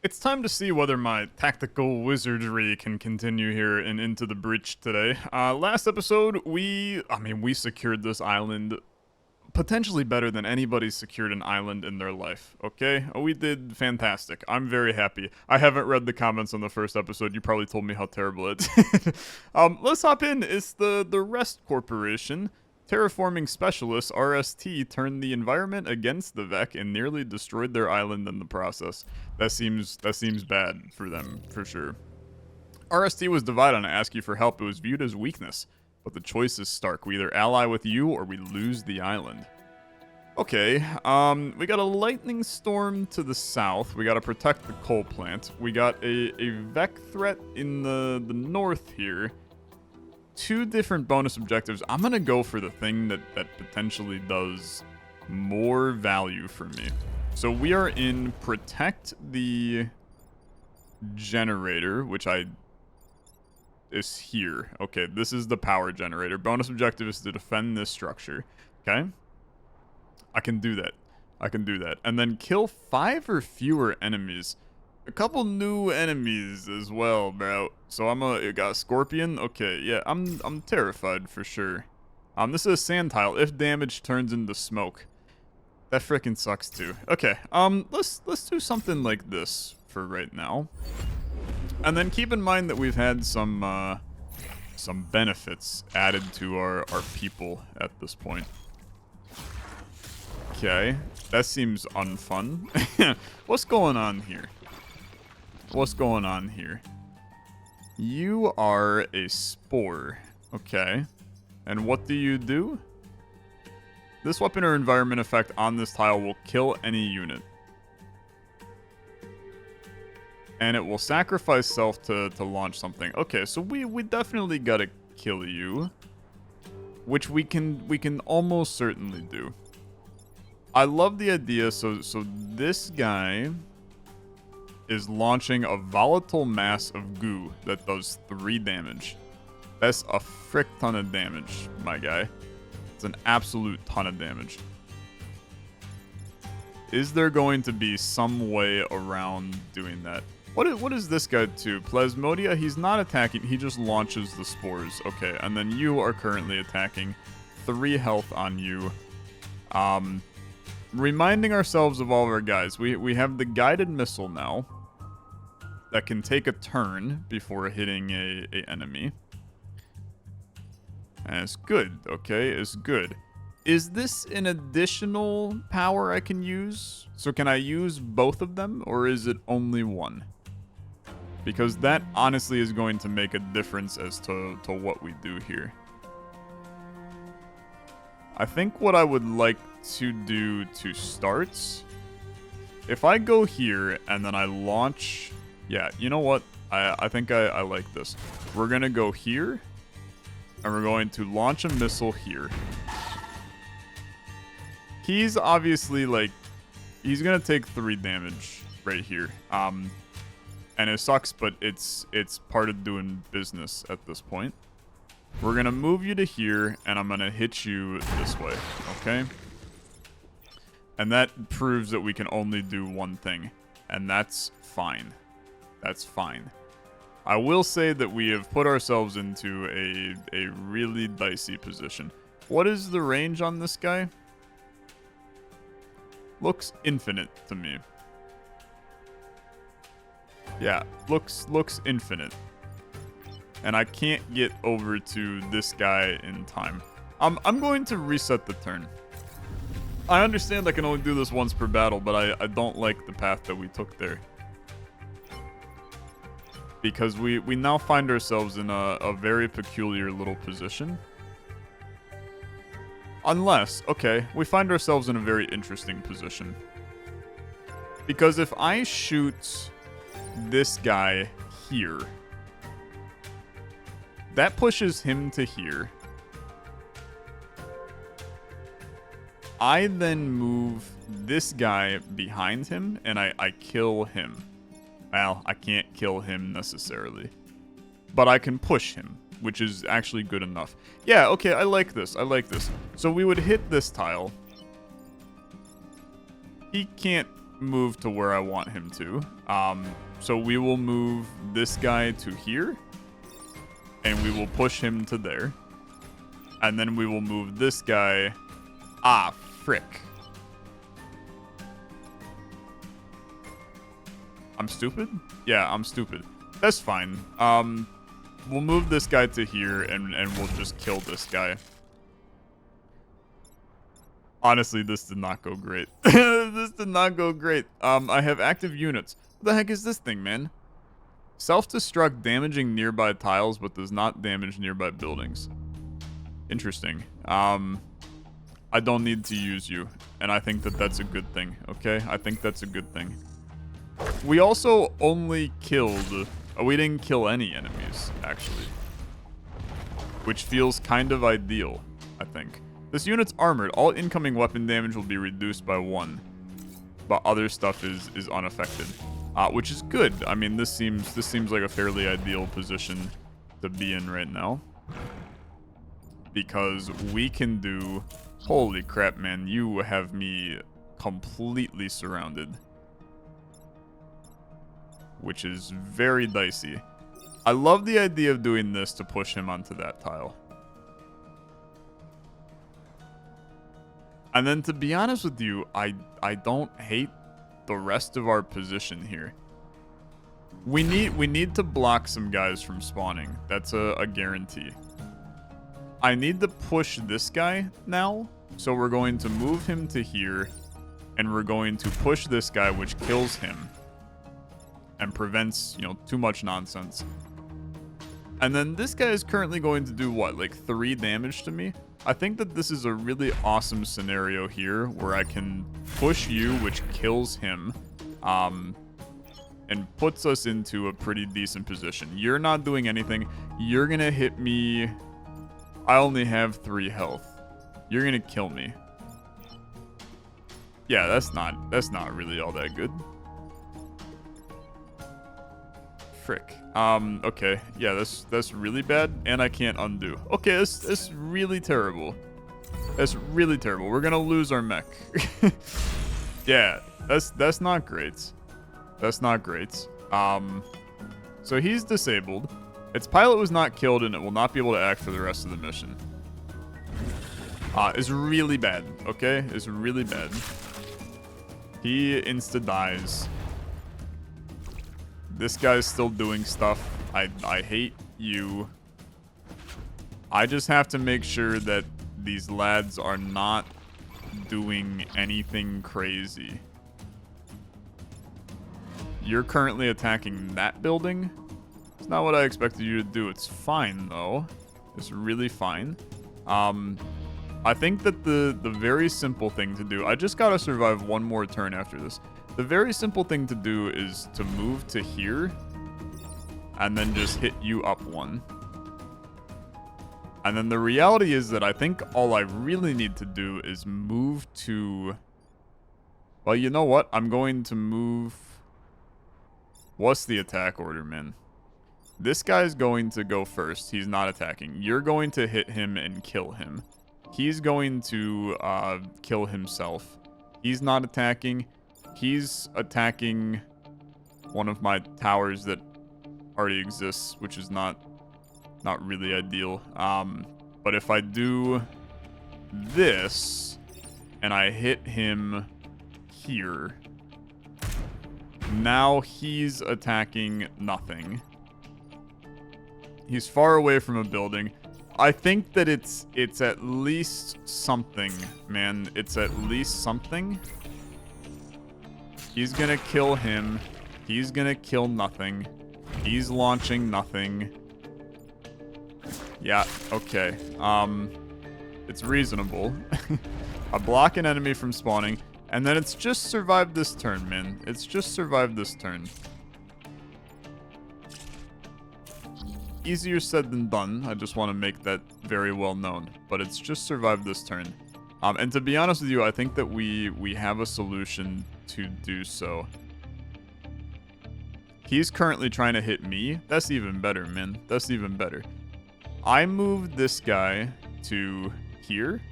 It's time to see whether my tactical wizardry can continue here and into the breach today. Last episode, we secured this island potentially better than anybody's secured an island in their life, okay? We did fantastic. I'm very happy. I haven't read the comments on the first episode. You probably told me how terrible it is. Let's hop in. It's the Rest Corporation. Terraforming specialists, RST, turned the environment against the Vec and nearly destroyed their island in the process. That seems bad for them, for sure. RST was divided on ask you for help. It was viewed as weakness, but the choice is stark. We either ally with you or we lose the island. Okay, we got a lightning storm to the south. We got to protect the coal plant. We got a Vec threat in the north here. Two different bonus objectives. I'm gonna go for the thing that potentially does more value for me. So we are in protect the generator, which is here. Okay, this is the power generator. Bonus objective is to defend this structure. Okay, I can do that. I can do that. And then kill 5 or fewer enemies. A couple new enemies as well, bro. So you got a scorpion. Okay, yeah, I'm terrified for sure. This is a sand tile. If damage turns into smoke, that freaking sucks too. Okay, let's do something like this for right now, and then keep in mind that we've had some benefits added to our people at this point. Okay, that seems unfun. What's going on here? What's going on here? You are a spore. Okay. And what do? This weapon or environment effect on this tile will kill any unit. And it will sacrifice self to launch something. Okay, so we definitely gotta kill you. Which we can almost certainly do. I love the idea, so this guy is launching a volatile mass of goo that does 3 damage. That's a frick ton of damage, my guy. It's an absolute ton of damage. Is there going to be some way around doing that? What is this guy to? Plasmodia, he's not attacking, he just launches the spores. Okay, and then you are currently attacking. 3 health on you. Reminding ourselves of all of our guys. We have the guided missile now that can take a turn before hitting a enemy. And it's good, okay? It's good. Is this an additional power I can use? So can I use both of them, or is it only one? Because that honestly is going to make a difference as to what we do here. I think what I would like to do to start, if I go here and then I launch... Yeah, you know what? I think I like this. We're going to go here, and we're going to launch a missile here. He's obviously, like, he's going to take 3 damage right here. And it sucks, but it's part of doing business at this point. We're going to move you to here, and I'm going to hit you this way, okay? And that proves that we can only do one thing, and that's fine. That's fine. I will say that we have put ourselves into a really dicey position. What is the range on this guy? Looks infinite to me. Yeah, looks infinite. And I can't get over to this guy in time. I'm going to reset the turn. I understand I can only do this once per battle, but I don't like the path that we took there. Because we now find ourselves in a very peculiar little position. Unless, okay, we find ourselves in a very interesting position. Because if I shoot this guy here, that pushes him to here. I then move this guy behind him, and I kill him. Well, I can't kill him necessarily. But I can push him, which is actually good enough. Yeah, okay, I like this. I like this. So we would hit this tile. He can't move to where I want him to. So we will move this guy to here. And we will push him to there. And then we will move this guy. Ah, frick. I'm stupid? Yeah, I'm stupid. That's fine. We'll move this guy to here and we'll just kill this guy. Honestly, this did not go great. This did not go great. I have active units. What the heck is this thing, man? Self-destruct, damaging nearby tiles, but does not damage nearby buildings. Interesting. I don't need to use you, and I think that that's a good thing, okay? I think that's a good thing. We also only killed... we didn't kill any enemies, actually. Which feels kind of ideal, I think. This unit's armored. All incoming weapon damage will be reduced by 1. But other stuff is unaffected. Which is good. I mean, this seems like a fairly ideal position to be in right now. Because we can do... Holy crap, man. You have me completely surrounded. Which is very dicey. I love the idea of doing this to push him onto that tile. And then to be honest with you, I don't hate the rest of our position here. We need to block some guys from spawning. That's a guarantee. I need to push this guy now. So we're going to move him to here. And we're going to push this guy, which kills him. And prevents, too much nonsense. And then this guy is currently going to do what? Like 3 damage to me? I think that this is a really awesome scenario here where I can push you, which kills him. And puts us into a pretty decent position. You're not doing anything. You're gonna hit me. I only have 3 health. You're gonna kill me. Yeah, that's not really all that good. Frick. Okay. Yeah, that's really bad, and I can't undo. Okay, that's really terrible. That's really terrible. We're gonna lose our mech. Yeah, that's not great. That's not great. So he's disabled. Its pilot was not killed, and it will not be able to act for the rest of the mission. It's really bad, okay? It's really bad. He insta-dies. This guy's still doing stuff. I hate you. I just have to make sure that these lads are not doing anything crazy. You're currently attacking that building. It's not what I expected you to do. It's fine, though. It's really fine. I think that the very simple thing to do... I just gotta survive one more turn after this. The very simple thing to do is to move to here. And then just hit you up 1. And then the reality is that I think all I really need to do is move to... Well, you know what? I'm going to move... What's the attack order, man? This guy's going to go first. He's not attacking. You're going to hit him and kill him. He's going to kill himself. He's not attacking. He's attacking one of my towers that already exists, which is not really ideal. But if I do this and I hit him here, now he's attacking nothing. He's far away from a building. I think that it's at least something, man. It's at least something. He's gonna kill him. He's gonna kill nothing. He's launching nothing. Yeah, okay. It's reasonable. I block an enemy from spawning, and then it's just survived this turn, man. It's just survived this turn. Easier said than done. I just want to make that very well known. But it's just survived this turn. And to be honest with you, I think that we have a solution to do so. He's currently trying to hit me. That's even better, man. That's even better. I moved this guy to here.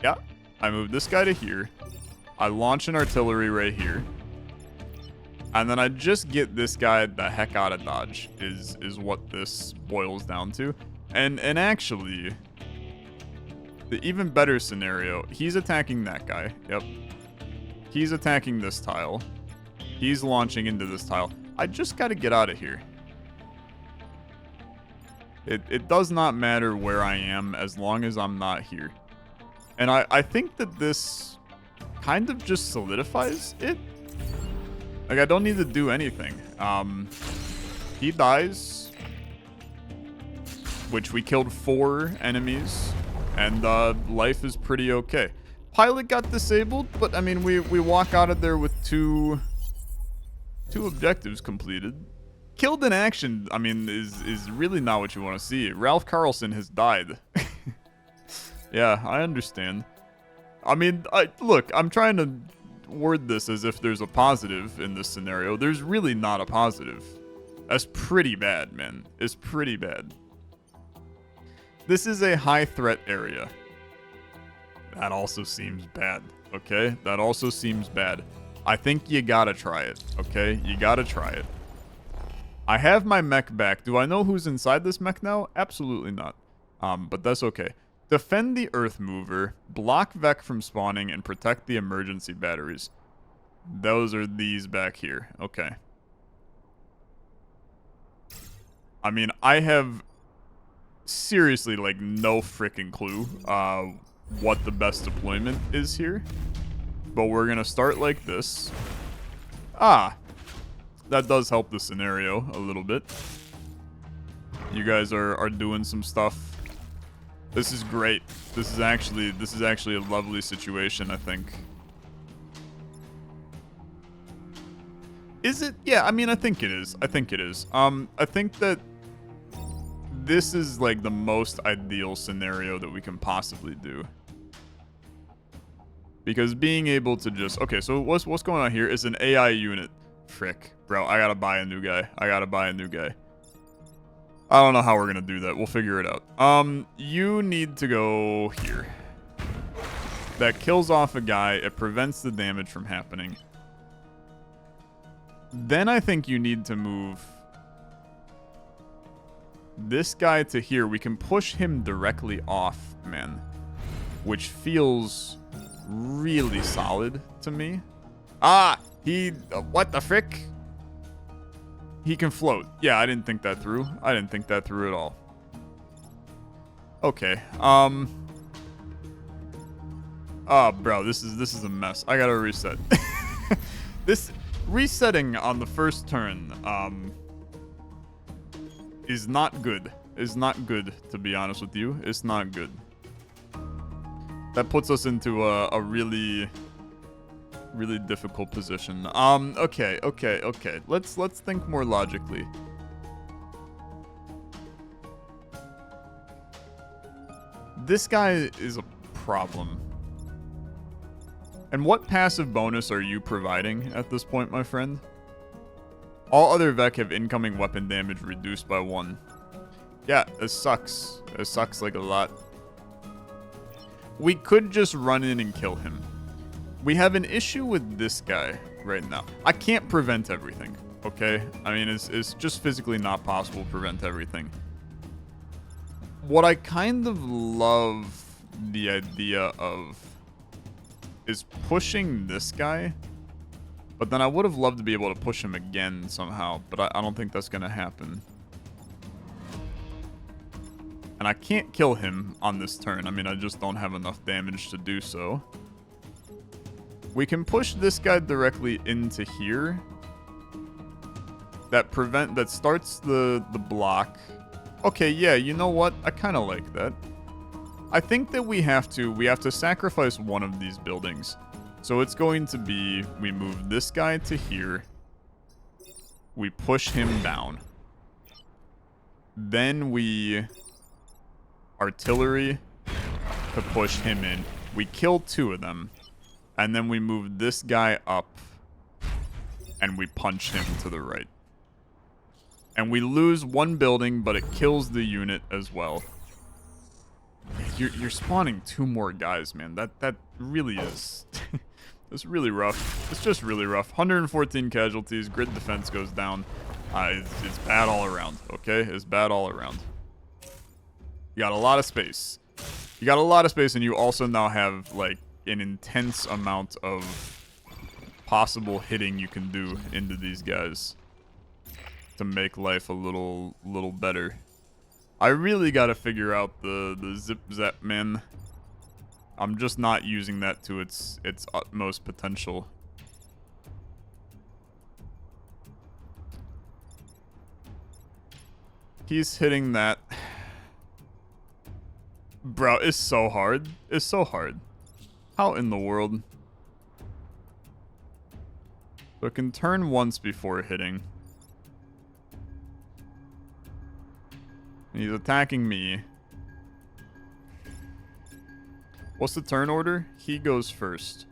Yeah. I move this guy to here. I launch an artillery right here. And then I just get this guy the heck out of dodge is what this boils down to. And actually, the even better scenario, he's attacking that guy. Yep. He's attacking this tile. He's launching into this tile. I just got to get out of here. It does not matter where I am as long as I'm not here. And I think that this kind of just solidifies it. Like, I don't need to do anything. He dies. Which we killed 4 enemies. And life is pretty okay. Pilot got disabled, but I mean, we walk out of there with two objectives completed. Killed in action, I mean, is really not what you want to see. Ralph Carlson has died. Yeah, I understand. I mean, look, I'm trying to word this as if there's a positive in this scenario. There's really not a positive. That's pretty bad, man. It's pretty bad. This is a high threat area. That also seems bad, okay? That also seems bad. I think you gotta try it, okay? You gotta try it. I have my mech back. Do I know who's inside this mech now? Absolutely not. But that's okay. Defend the Earth Mover, block Vec from spawning, and protect the emergency batteries. Those are these back here. Okay. I mean, I have seriously, like, no freaking clue what the best deployment is here. But we're gonna start like this. Ah! That does help the scenario a little bit. You guys are doing some stuff. This is great. This is actually a lovely situation, I think. Is it? Yeah, I mean, I think it is. I think it is. I think that this is like the most ideal scenario that we can possibly do. Because being able to just... Okay, so what's going on here is an AI unit. Frick. Bro, I gotta buy a new guy. I don't know how we're gonna do that. We'll figure it out. You need to go here. That kills off a guy. It prevents the damage from happening. Then I think you need to move this guy to here. We can push him directly off, man. Which feels really solid to me. Ah! What the frick? He can float. Yeah, I didn't think that through. I didn't think that through at all. Okay. Oh, bro, this is a mess. I gotta reset. This resetting on the first turn, is not good. Is not good, to be honest with you. It's not good. That puts us into a really difficult position. Okay. Let's think more logically. This guy is a problem. And what passive bonus are you providing at this point, my friend? All other Vec have incoming weapon damage reduced by 1. Yeah, it sucks. It sucks like a lot. We could just run in and kill him. We have an issue with this guy right now. I can't prevent everything, okay? I mean, it's just physically not possible to prevent everything. What I kind of love the idea of is pushing this guy, but then I would have loved to be able to push him again somehow, but I don't think that's going to happen. And I can't kill him on this turn. I mean, I just don't have enough damage to do so. We can push this guy directly into here. That starts the block. Okay, yeah, you know what? I kind of like that. I think that we have to sacrifice one of these buildings. So it's going to be, we move this guy to here. We push him down. Then we artillery to push him in. We kill 2 of them. And then we move this guy up. And we punch him to the right. And we lose 1 building, but it kills the unit as well. You're spawning 2 more guys, man. That really is... It's really rough. It's just really rough. 114 casualties. Grid defense goes down. It's bad all around, okay? It's bad all around. You got a lot of space. You got a lot of space, and you also now have, like, an intense amount of possible hitting you can do into these guys to make life a little better. I really gotta figure out the zip zap, man. I'm just not using that to its utmost potential. He's hitting that. Bro, it's so hard. It's so hard. How in the world? So it can turn once before hitting. And he's attacking me. What's the turn order? He goes first.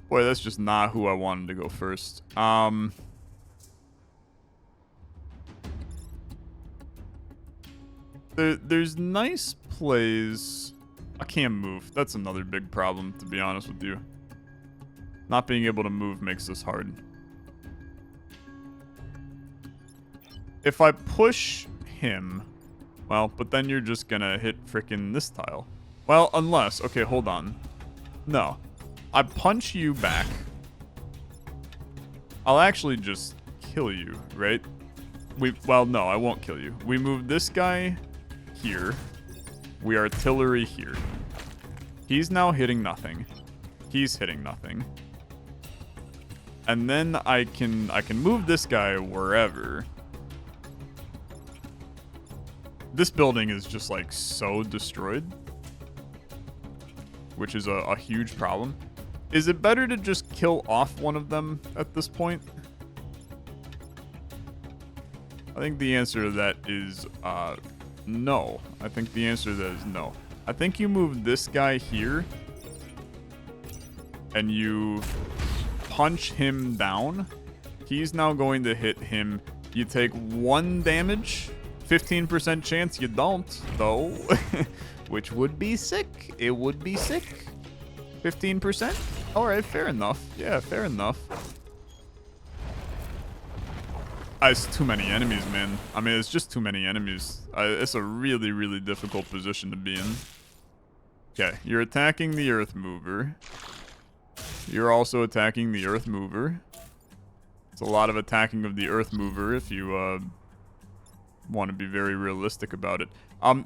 Boy, that's just not who I wanted to go first. There's nice plays. I can't move. That's another big problem, to be honest with you. Not being able to move makes this hard. If I push him, well, but then you're just gonna hit frickin' this tile. Well, unless, okay, hold on. No. I punch you back. I'll actually just kill you, right? Well, no, I won't kill you. We move this guy here. We artillery here. He's now hitting nothing. He's hitting nothing. And then I can move this guy wherever. This building is just like so destroyed, which is a huge problem. Is it better to just kill off one of them at this point? I think the answer to that is no. I think the answer to that is no. I think you move this guy here and you punch him down. He's now going to hit him. You take 1 damage. 15% chance you don't, though. Which would be sick. It would be sick. 15%? Alright, fair enough. Yeah, fair enough. It's too many enemies, man. I mean, it's just too many enemies. It's a really, really difficult position to be in. Okay, you're attacking the Earth Mover. You're also attacking the Earth Mover. It's a lot of attacking of the Earth Mover if you want to be very realistic about it.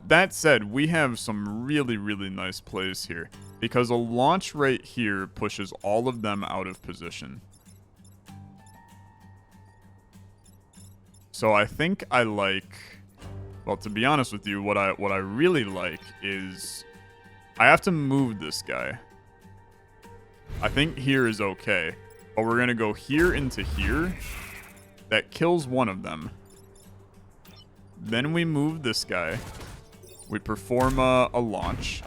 That said, we have some really, really nice plays here because a launch right here pushes all of them out of position. So I think I like, well, to be honest with you, what I really like is I have to move this guy. I think here is okay, but we're gonna go here into here. That kills one of them. Then we move this guy. We perform a launch.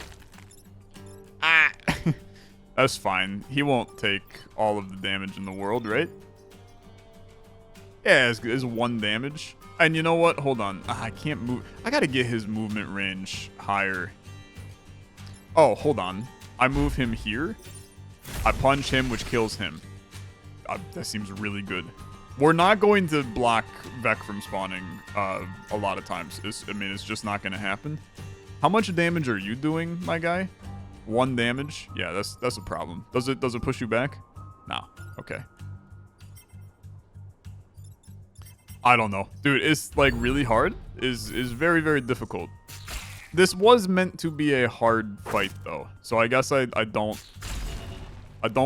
Ah! That's fine. He won't take all of the damage in the world, right? Yeah, it's 1 damage. And you know what? Hold on. I can't move. I gotta get his movement range higher. Oh, hold on. I move him here. I punch him, which kills him. That seems really good. We're not going to block Vec from spawning a lot of times. I mean, it's just not going to happen. How much damage are you doing, my guy? 1 damage? Yeah, that's a problem. Does it push you back? No. Okay. I don't know. Dude, it's like really hard. Is very, very difficult. This was meant to be a hard fight though. So I guess I don't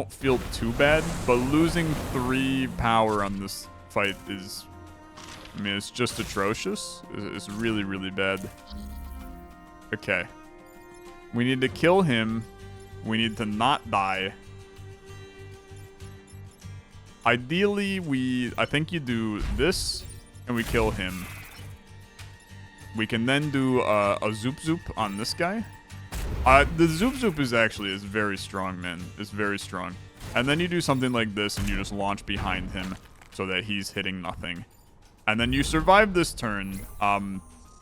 feel too bad, but losing 3 power on this fight is, I mean, it's just atrocious. It's really, really bad. Okay. We need to kill him. We need to not die. Ideally, I think you do this, and we kill him. We can then do a zoop zoop on this guy. The zoop zoop is very strong, man. It's very strong. And then you do something like this, and you just launch behind him so that he's hitting nothing. And then you survive this turn.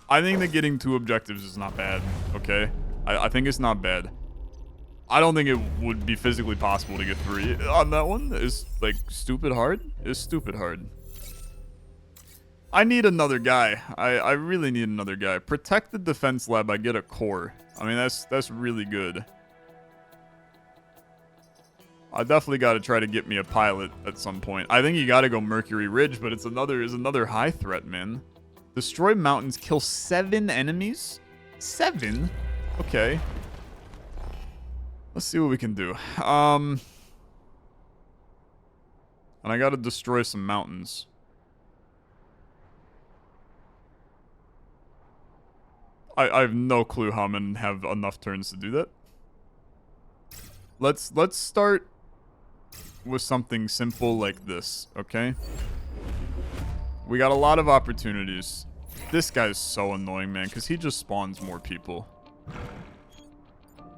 I think that getting 2 objectives is not bad, okay? I think it's not bad. I don't think it would be physically possible to get 3 on that one. It's, like, stupid hard. It's stupid hard. I need another guy. I really need another guy. Protect the defense lab. I get a core. I mean, that's really good. I definitely got to try to get me a pilot at some point. I think you got to go Mercury Ridge, but it's another high threat, man. Destroy mountains, kill 7 enemies? 7? Okay. Let's see what we can do. And I got to destroy some mountains. I have no clue how I'm gonna have enough turns to do that. Let's start with something simple like this, okay? We got a lot of opportunities. This guy's so annoying, man, because he just spawns more people.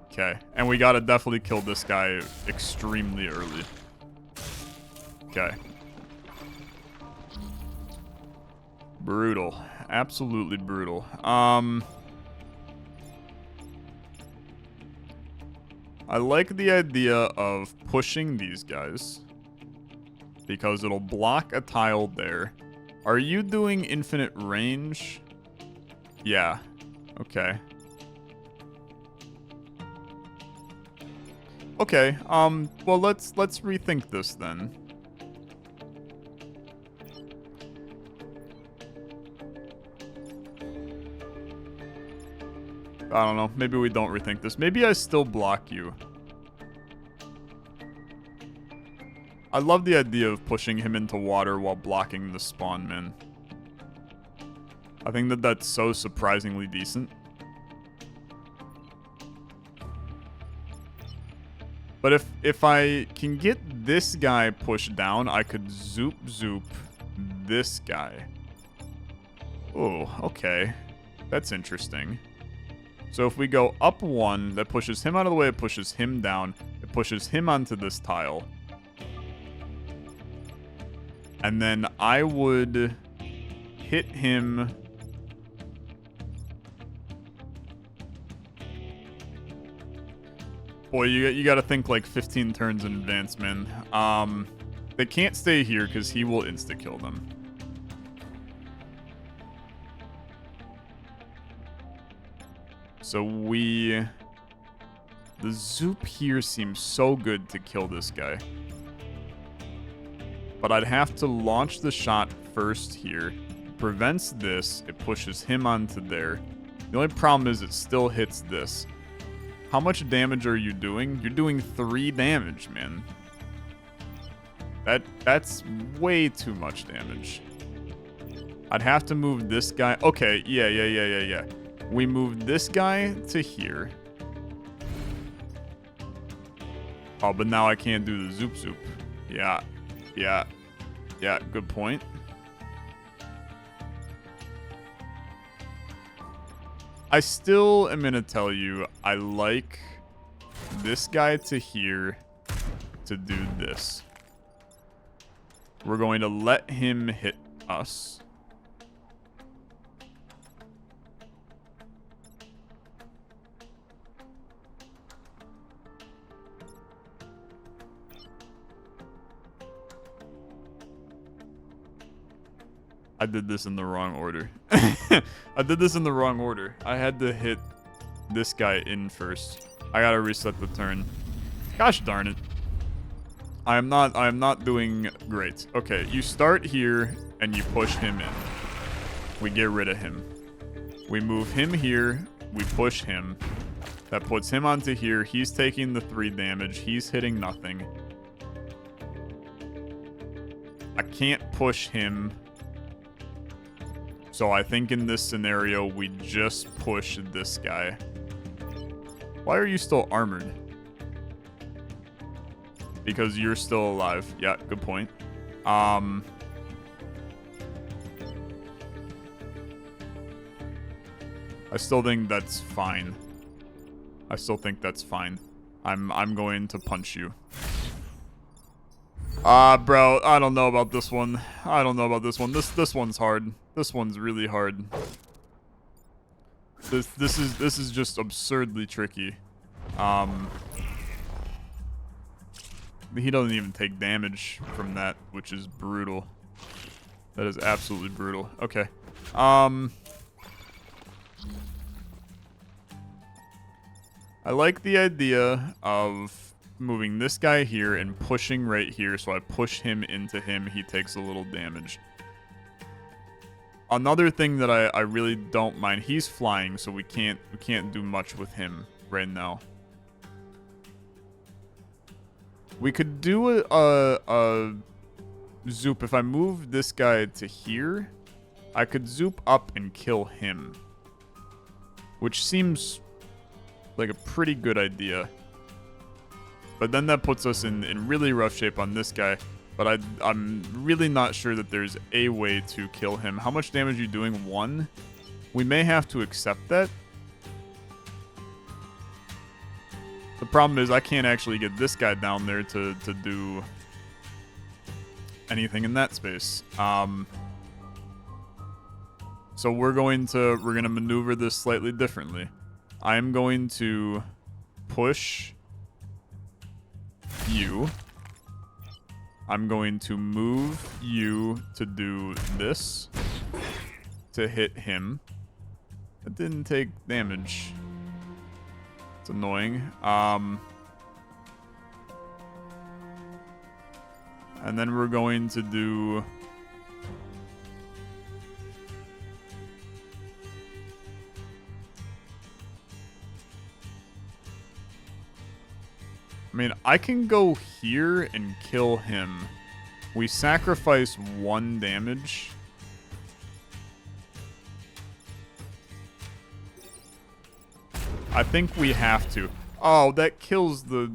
Okay, and we gotta definitely kill this guy extremely early. Okay. Brutal. Absolutely brutal. I like the idea of pushing these guys because it'll block a tile there. Are you doing infinite range? Yeah. Okay. Okay. Well, let's rethink this then. I don't know. Maybe we don't rethink this. Maybe I still block you. I love the idea of pushing him into water while blocking the spawn, man. I think that that's so surprisingly decent. But if I can get this guy pushed down, I could zoop this guy. Oh, okay. That's interesting. So if we go up 1, that pushes him out of the way, it pushes him down, it pushes him onto this tile. And then I would hit him. Boy, you got to think like 15 turns in advance, man. They can't stay here because he will insta-kill them. So the zoop here seems so good to kill this guy. But I'd have to launch the shot first here. Prevents this. It pushes him onto there. The only problem is it still hits this. How much damage are you doing? You're doing 3 damage, man. That's way too much damage. I'd have to move this guy. Okay, yeah. We moved this guy to here. Oh, but now I can't do the zoop. Yeah, good point. I still am gonna tell you, I like this guy to here to do this. We're going to let him hit us. I did this in the wrong order. I did this in the wrong order. I had to hit this guy in first. I gotta reset the turn. Gosh darn it. I am not doing great. Okay, you start here and you push him in. We get rid of him. We move him here. We push him. That puts him onto here. He's taking the 3 damage. He's hitting nothing. I can't push him. So I think in this scenario, we just push this guy. Why are you still armored? Because you're still alive. Yeah, good point. I still think that's fine. I'm going to punch you. Bro, I don't know about this one. This one's hard. This one's really hard. This is just absurdly tricky. He doesn't even take damage from that, which is brutal. That is absolutely brutal. Okay. I like the idea of moving this guy here and pushing right here, so I push him into him. He takes a little damage. Another thing that I really don't mind, he's flying, so we can't do much with him right now. We could do a zoop. If I move this guy to here, I could zoop up and kill him, which seems like a pretty good idea. But then that puts us in really rough shape on this guy. But I'm really not sure that there's a way to kill him. How much damage are you doing? 1? We may have to accept that. The problem is I can't actually get this guy down there to do anything in that space. So we're gonna maneuver this slightly differently. I am going to push you. I'm going to move you to do this to hit him. It didn't take damage. It's annoying. And then we're going to do... I mean, I can go here and kill him. We sacrifice 1 damage. I think we have to. Oh, that kills the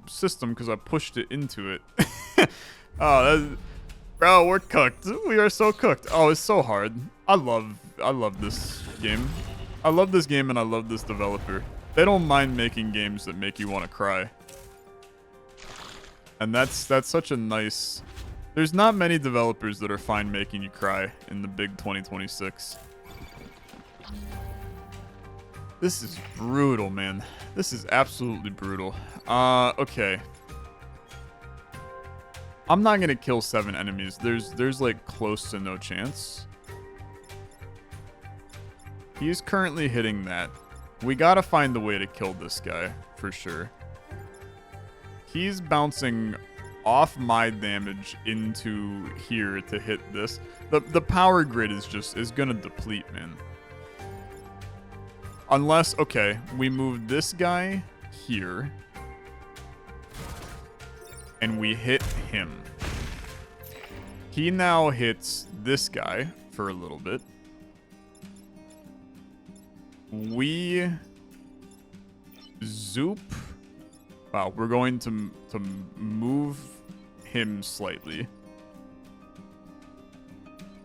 system because I pushed it into it. Oh, bro, we're cooked. We are so cooked. Oh, it's so hard. I love this game. I love this game and I love this developer. They don't mind making games that make you want to cry. And that's such a nice... There's not many developers that are fine making you cry in the big 2026. This is brutal, man. This is absolutely brutal. Okay. I'm not gonna kill 7 enemies. There's like close to no chance. He's currently hitting that. We gotta find a way to kill this guy, for sure. He's bouncing off my damage into here to hit this. The power grid is gonna deplete, man. Unless, okay, we move this guy here. And we hit him. He now hits this guy for a little bit. We zoop. Wow, we're going to move him slightly.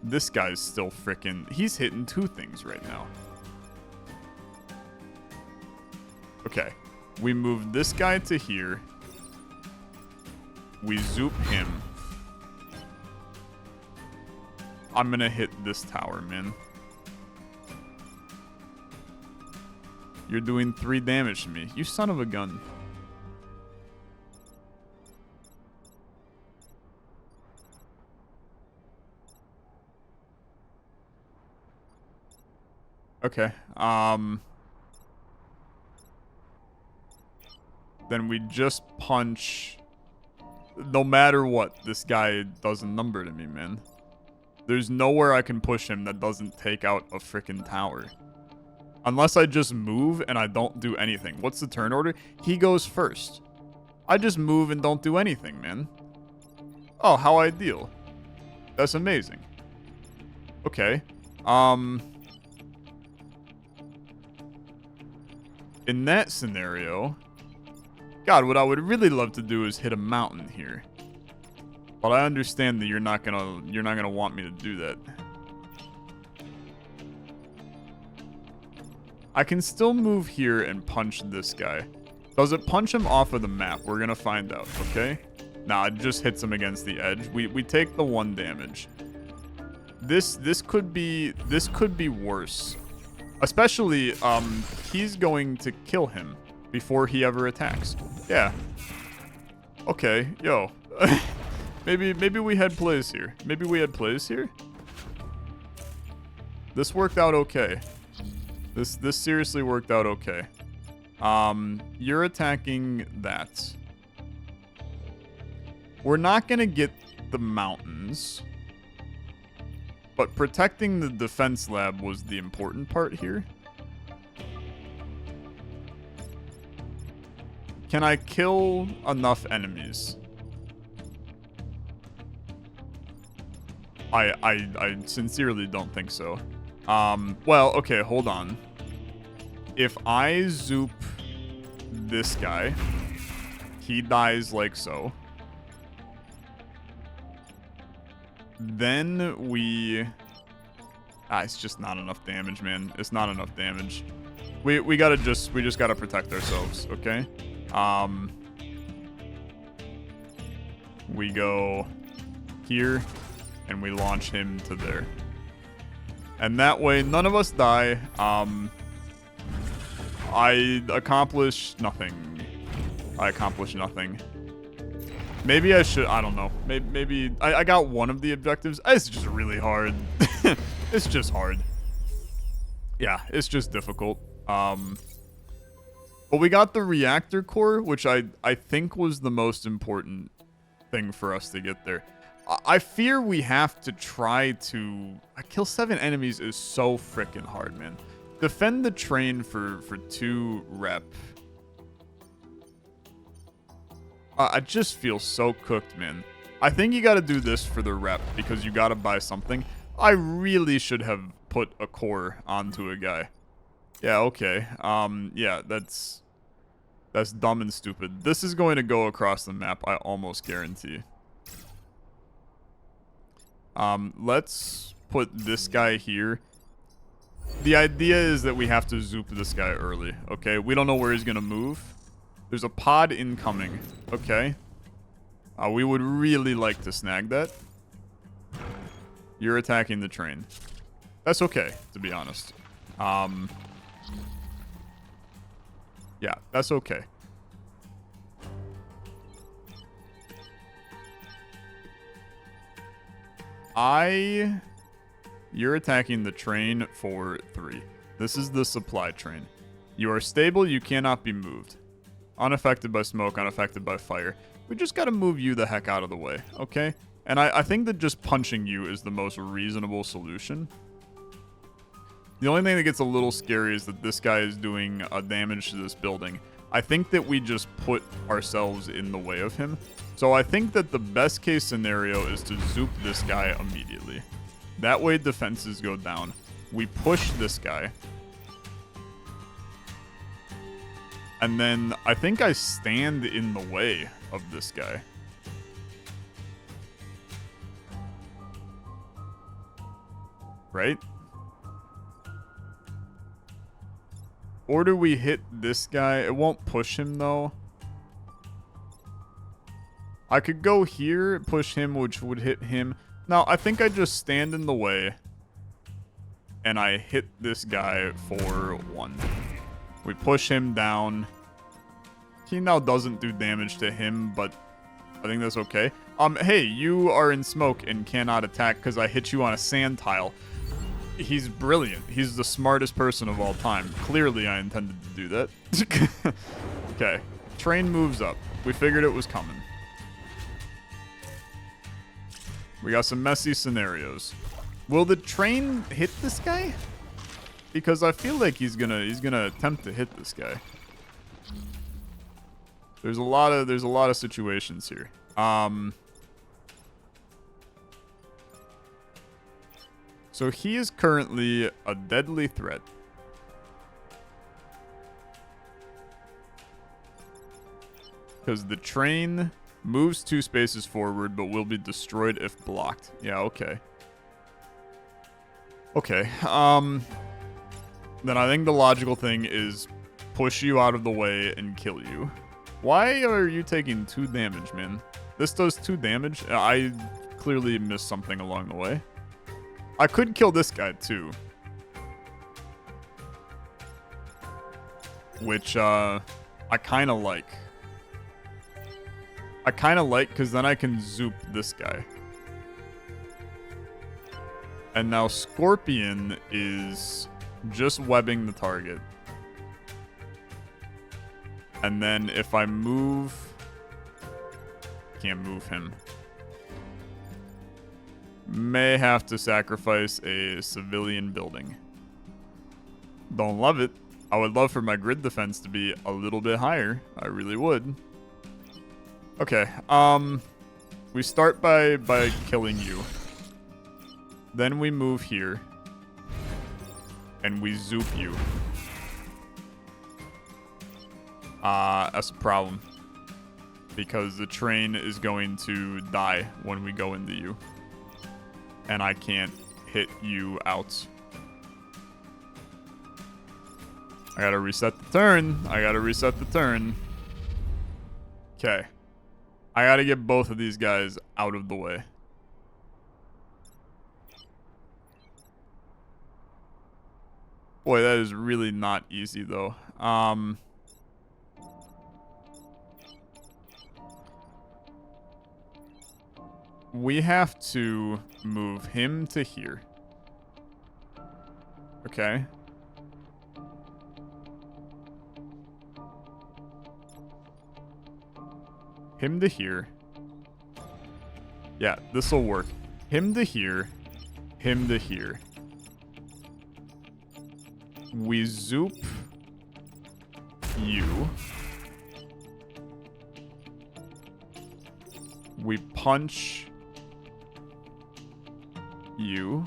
This guy's still freaking... He's hitting 2 things right now. Okay. We move this guy to here. We zoop him. I'm gonna hit this tower, man. You're doing 3 damage to me. You son of a gun. Okay. Then we just punch. No matter what, this guy does a number to me, man. There's nowhere I can push him that doesn't take out a freaking tower. Unless I just move and I don't do anything. What's the turn order? He goes first. I just move and don't do anything, man. Oh, how ideal. That's amazing. Okay. In that scenario... God, what I would really love to do is hit a mountain here. But I understand that you're not gonna want me to do that. I can still move here and punch this guy. Does it punch him off of the map? We're gonna find out, okay? Nah, it just hits him against the edge. We take the 1 damage. This could be worse. Especially, he's going to kill him before he ever attacks. Yeah. Okay, yo. maybe we had plays here. Maybe we had plays here? This worked out okay. This seriously worked out okay. You're attacking that. We're not gonna get the mountains. But protecting the defense lab was the important part here. Can I kill enough enemies? I sincerely don't think so. Well, okay, hold on. If I zoop this guy, he dies like so. Then we... it's just not enough damage, man. It's not enough damage. We just gotta protect ourselves, okay? We go here, and we launch him to there. And that way, none of us die. I accomplished nothing. Maybe I should, I don't know. Maybe I got one of the objectives. It's just really hard. It's just hard. Yeah, it's just difficult. But we got the reactor core, which I think was the most important thing for us to get there. I fear we have to try to... kill 7 enemies is so freaking hard, man. Defend the train for 2 rep. I just feel so cooked, man. I think you gotta do this for the rep, because you gotta buy something. I really should have put a core onto a guy. Yeah, okay. Yeah, that's dumb and stupid. This is going to go across the map, I almost guarantee. Let's put this guy here. The idea is that we have to zoop this guy early, okay? We don't know where he's gonna move. There's a pod incoming. Okay. We would really like to snag that. You're attacking the train. That's okay, to be honest. Yeah, that's okay. You're attacking the train for 3. This is the supply train. You are stable, you cannot be moved. Unaffected by smoke, unaffected by fire. We just gotta move you the heck out of the way, okay? And I think that just punching you is the most reasonable solution. The only thing that gets a little scary is that this guy is doing damage to this building. I think that we just put ourselves in the way of him. So I think that the best case scenario is to zoop this guy immediately. That way defenses go down. We push this guy. And then I think I stand in the way of this guy. Right? Or do we hit this guy? It won't push him though. I could go here, push him, which would hit him. No, I think I just stand in the way. And I hit this guy for 1. We push him down. He now doesn't do damage to him, but I think that's okay. Hey, you are in smoke and cannot attack because I hit you on a sand tile. He's brilliant. He's the smartest person of all time. Clearly, I intended to do that. Okay. Train moves up. We figured it was coming. We got some messy scenarios. Will the train hit this guy? Because I feel like he's gonna attempt to hit this guy. There's a lot of situations here. So he is currently a deadly threat. Because the train moves 2 spaces forward, but will be destroyed if blocked. Yeah, okay. Okay, then I think the logical thing is push you out of the way and kill you. Why are you taking 2 damage, man? This does 2 damage? I clearly missed something along the way. I could kill this guy, too. which I kind of like. I kind of like because then I can zoop this guy. And now Scorpion is just webbing the target. And then if I move... Can't move him. May have to sacrifice a civilian building. Don't love it. I would love for my grid defense to be a little bit higher. I really would. Okay, we start by killing you. Then we move here. And we zoop you. That's a problem. Because the train is going to die when we go into you. And I can't hit you out. I gotta reset the turn. I gotta reset the turn. Okay. I gotta get both of these guys out of the way. Boy, that is really not easy, though. We have to move him to here. Okay. Him to here. Yeah, this'll work. Him to here. Him to here. We zoop you. We punch you.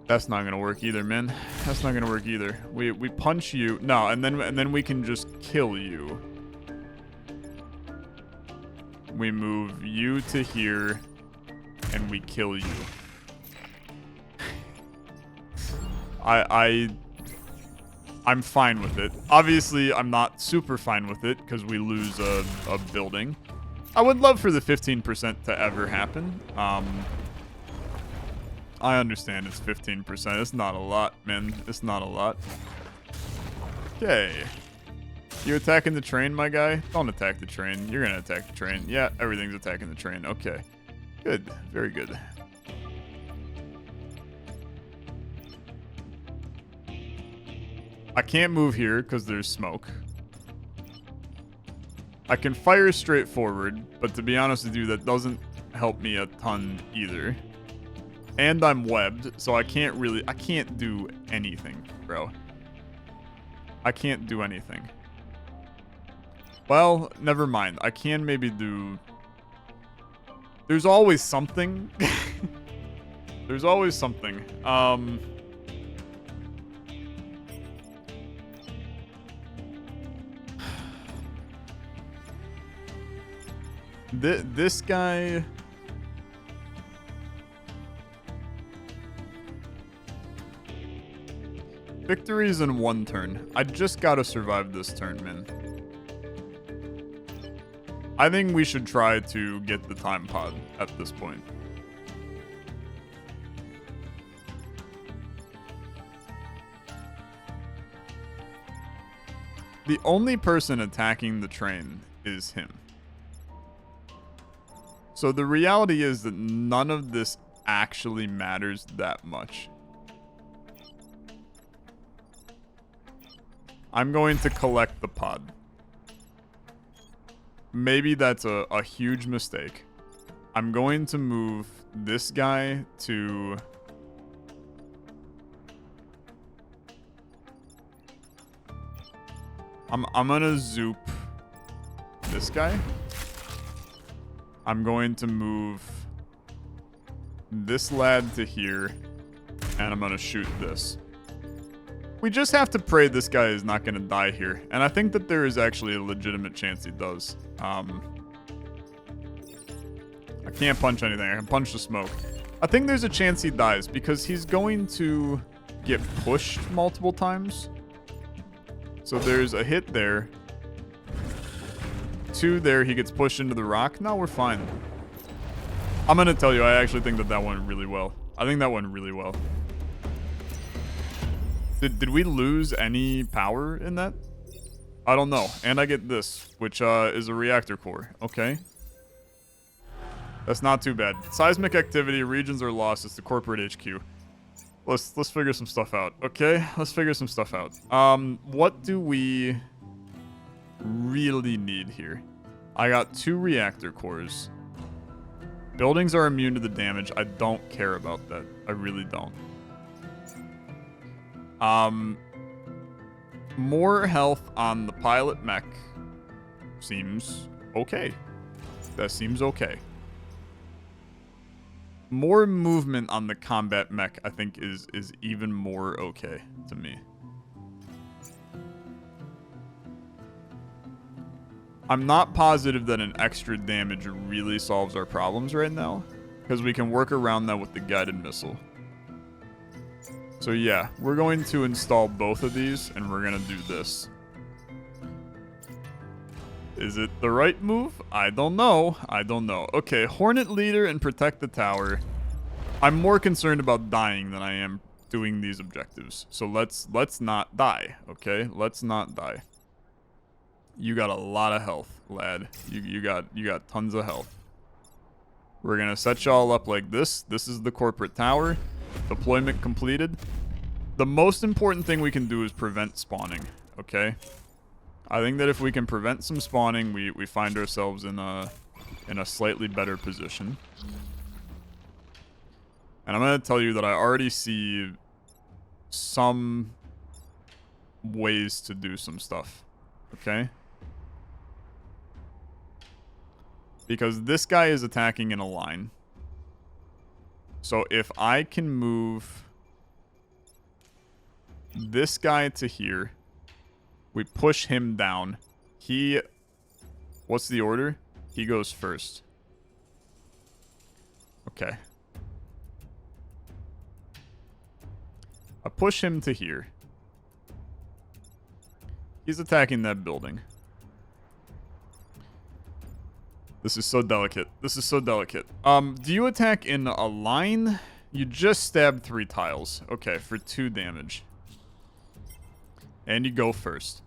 That's not gonna work either, man. That's not gonna work either. We punch you. No, and then we can just kill you. We move you to here, and we kill you. I'm fine with it. Obviously, I'm not super fine with it because we lose a building. I would love for the 15% to ever happen. I understand it's 15%. It's not a lot, man. It's not a lot. Okay. You attacking the train, my guy? Don't attack the train. You're gonna attack the train. Yeah, everything's attacking the train. Okay. Good. Very good. I can't move here because there's smoke. I can fire straight forward, but to be honest with you, that doesn't help me a ton either. And I'm webbed, so I can't do anything, bro. I can't do anything. Well, never mind. I can maybe do... There's always something. There's always something. This guy... Victories in one turn. I just gotta survive this turn, man. I think we should try to get the time pod at this point. The only person attacking the train is him. So the reality is that none of this actually matters that much. I'm going to collect the pod. Maybe that's a huge mistake. I'm going to move this guy to... I'm gonna zoop this guy. I'm going to move this lad to here, and I'm gonna shoot this. We just have to pray this guy is not gonna die here, and I think that there is actually a legitimate chance he does. I can't punch anything. I can punch the smoke. I think there's a chance he dies because he's going to get pushed multiple times. So there's a hit there. 2 there, he gets pushed into the rock. No, we're fine. I'm gonna tell you, I actually think that went really well. I think that went really well. Did we lose any power in that? I don't know. And I get this, which is a reactor core. Okay. That's not too bad. Seismic activity, regions are lost. It's the corporate HQ. Let's figure some stuff out. Okay, let's figure some stuff out. What do we really need here? I got 2 reactor cores. Buildings are immune to the damage. I don't care about that. I really don't. More health on the pilot mech seems okay. That seems okay. More movement on the combat mech, I think, is even more okay to me. I'm not positive that an extra damage really solves our problems right now, because we can work around that with the guided missile. So yeah, we're going to install both of these, and we're going to do this. Is it the right move? I don't know. I don't know. Okay, Hornet Leader and protect the tower. I'm more concerned about dying than I am doing these objectives. So let's not die, okay? Let's not die. You got a lot of health, lad. You got tons of health. We're going to set y'all up like this. This is the corporate tower. Deployment completed. The most important thing we can do is prevent spawning, okay? I think that if we can prevent some spawning, we find ourselves in a slightly better position. And I'm going to tell you that I already see some ways to do some stuff, okay? Because this guy is attacking in a line. So if I can move this guy to here, we push him down. What's the order? He goes first. Okay. I push him to here. He's attacking that building. This is so delicate. This is so delicate. Do you attack in a line? You just stabbed 3 tiles. Okay, for 2 damage. And you go first.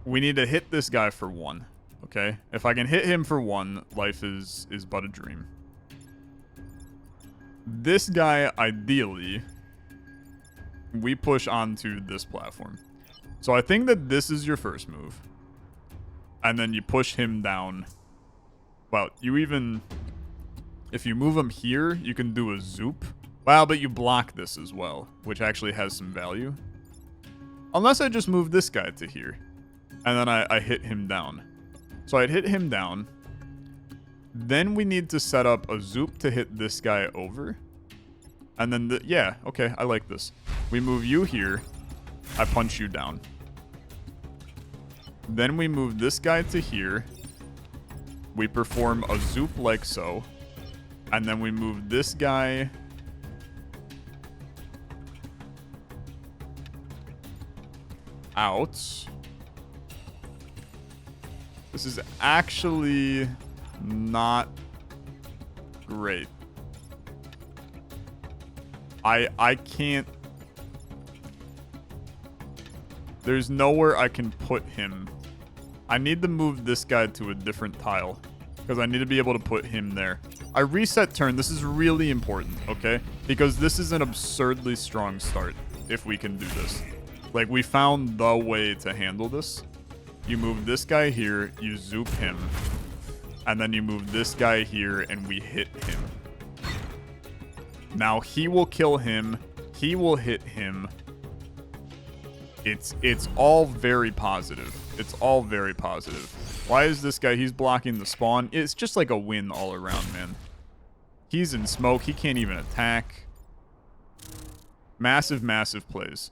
We need to hit this guy for 1. Okay? If I can hit him for 1, life is but a dream. This guy, ideally, we push onto this platform. So I think that this is your first move. And then you push him down. Well, you even... If you move him here, you can do a zoop. Wow, but you block this as well, which actually has some value. Unless I just move this guy to here. And then I hit him down. So I'd hit him down. Then we need to set up a zoop to hit this guy over. And then, yeah, okay, I like this. We move you here. I punch you down. Then we move this guy to here. We perform a zoop like so. And then we move this guy out. This is actually not great. I can't... There's nowhere I can put him. I need to move this guy to a different tile, because I need to be able to put him there. I reset turn. This is really important, okay? Because this is an absurdly strong start, if we can do this. Like, we found the way to handle this. You move this guy here, you zoop him, and then you move this guy here, and we hit him. Now, he will kill him. He will hit him. It's all very positive. It's all very positive. Why is this guy... He's blocking the spawn. It's just like a win all around, man. He's in smoke. He can't even attack. Massive, massive plays.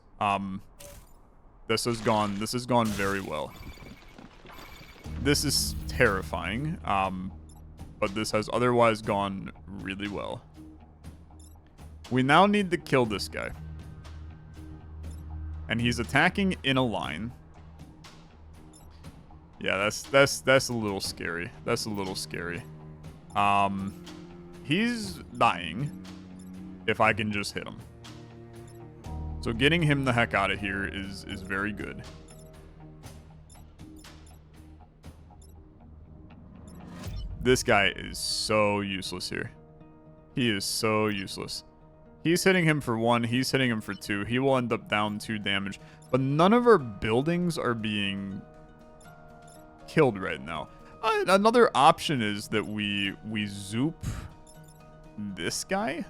This has gone very well. This is terrifying. But this has otherwise gone really well. We now need to kill this guy. And he's attacking in a line. Yeah, that's a little scary. That's a little scary. He's dying. If I can just hit him. So getting him the heck out of here is very good. This guy is so useless here. He is so useless. He's hitting him for 1. He's hitting him for 2. He will end up down 2 damage. But none of our buildings are being killed right now. Another option is that we zoop this guy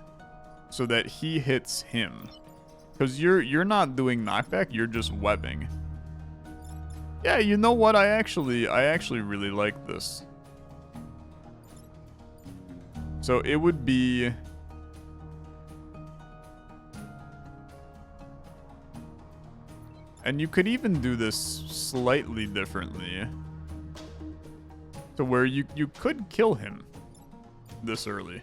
so that he hits him. Because you're not doing knockback, you're just webbing. Yeah, you know what? I actually really like this. So it would be... And you could even do this slightly differently. To where you could kill him this early.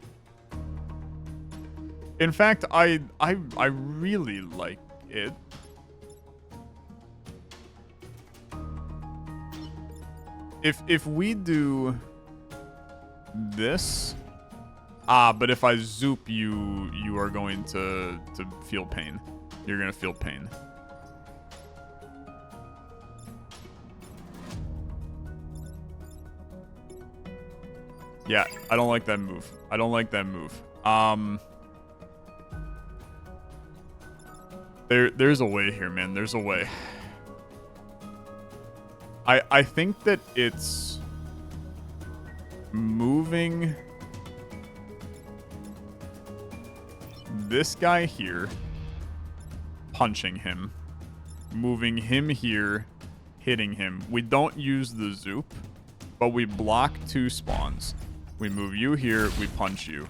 In fact, I really like it. If we do this, but if I zoop you, you are going to feel pain. You're gonna feel pain. Yeah, I don't like that move. I don't like that move. There's a way here, man. There's a way. I think that it's moving this guy here, punching him, moving him here, hitting him. We don't use the zoop, but we block 2 spawns. We move you here, we punch you.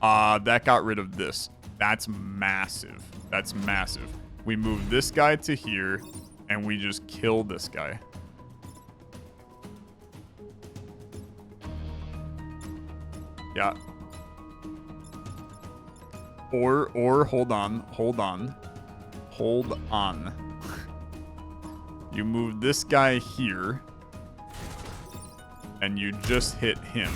That got rid of this. That's massive. That's massive. We move this guy to here, and we just kill this guy. Yeah. Or hold on. You move this guy here, and you just hit him.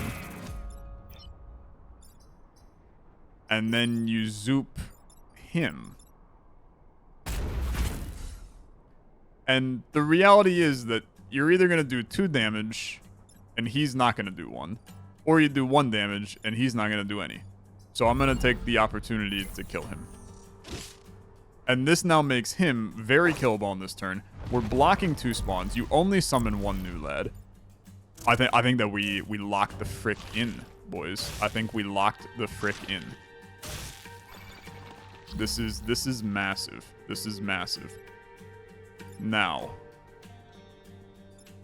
And then you zoop him. And the reality is that you're either going to do 2 damage, and he's not going to do 1. Or you do 1 damage, and he's not going to do any. So I'm going to take the opportunity to kill him. And this now makes him very killable on this turn. We're blocking 2 spawns. You only summon 1 new lad. I think that we locked the frick in, boys. I think we locked the frick in. This is massive. This is massive. Now,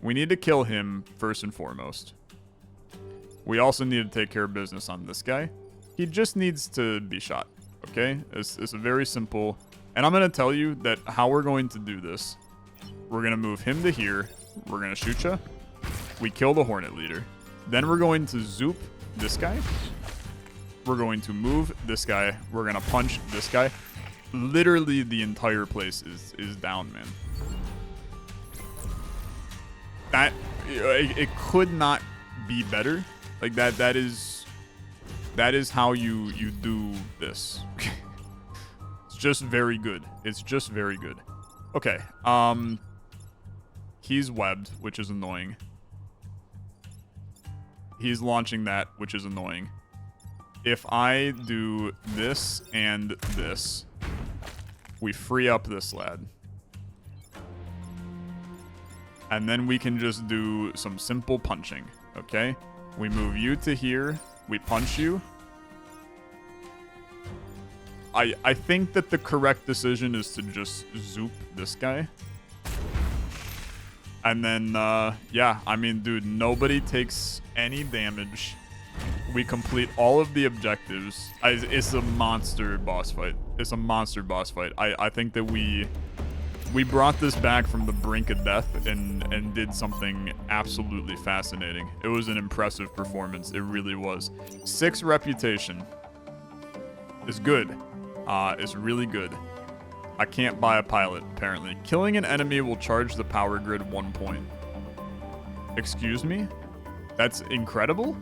we need to kill him first and foremost. We also need to take care of business on this guy. He just needs to be shot, okay? It's a very simple... And I'm going to tell you that how we're going to do this. We're going to move him to here. We're going to shoot ya. We kill the Hornet Leader. Then we're going to zoop this guy. We're going to move this guy. We're going to punch this guy. Literally the entire place is down, man. That... It could not be better. Like, that is how you do this. It's just very good. It's just very good. Okay. He's webbed, which is annoying. He's launching that, which is annoying. If I do this and this, we free up this lad. And then we can just do some simple punching, okay? We move you to here. We punch you. I think that the correct decision is to just zoop this guy. And then, yeah, I mean, dude, nobody takes any damage. We complete all of the objectives. It's a monster boss fight. It's a monster boss fight. I think that we brought this back from the brink of death and did something absolutely fascinating. It was an impressive performance. It really was. 6 reputation is good. It's really good. I can't buy a pilot, apparently. Killing an enemy will charge the power grid 1 point. Excuse me? That's incredible?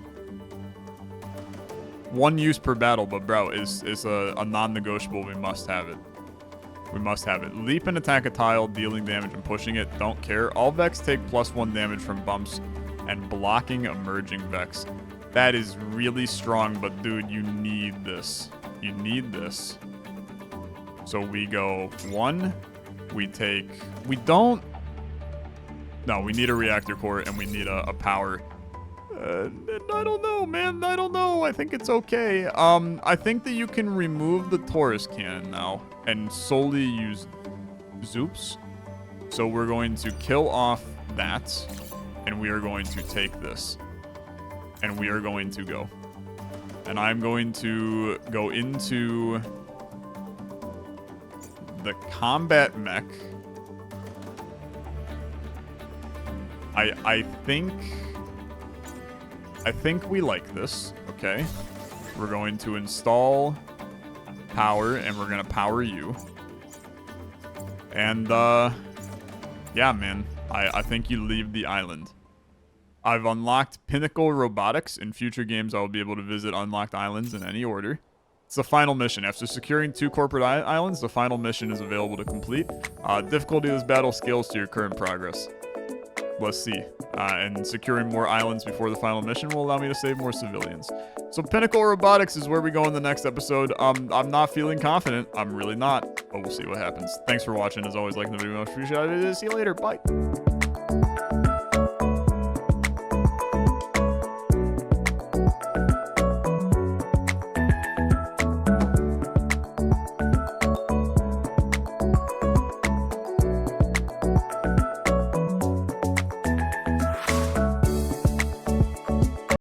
1 use per battle, but bro, it's a non-negotiable. We must have it. We must have it. Leap and attack a tile, dealing damage and pushing it. Don't care. All Vex take +1 damage from bumps and blocking emerging Vex. That is really strong, but dude, you need this. You need this. So we go 1. We take... We don't... No, we need a reactor core and we need a power. And I don't know, man. I don't know. I think it's okay. I think that you can remove the Taurus cannon now and solely use Zoops. So we're going to kill off that, and we are going to take this. And we are going to go. And I'm going to go into the combat mech. I think we like this, okay? We're going to install power, and we're going to power you. And, yeah, man. I think you leave the island. I've unlocked Pinnacle Robotics. In future games, I will be able to visit unlocked islands in any order. It's the final mission. After securing 2 corporate islands, the final mission is available to complete. Difficulty of this battle scales to your current progress. Let's see. And securing more islands before the final mission will allow me to save more civilians. So Pinnacle Robotics is where we go in the next episode. I'm not feeling confident. I'm really not. But we'll see what happens. Thanks for watching. As always, like the video, much appreciated. See you later. Bye.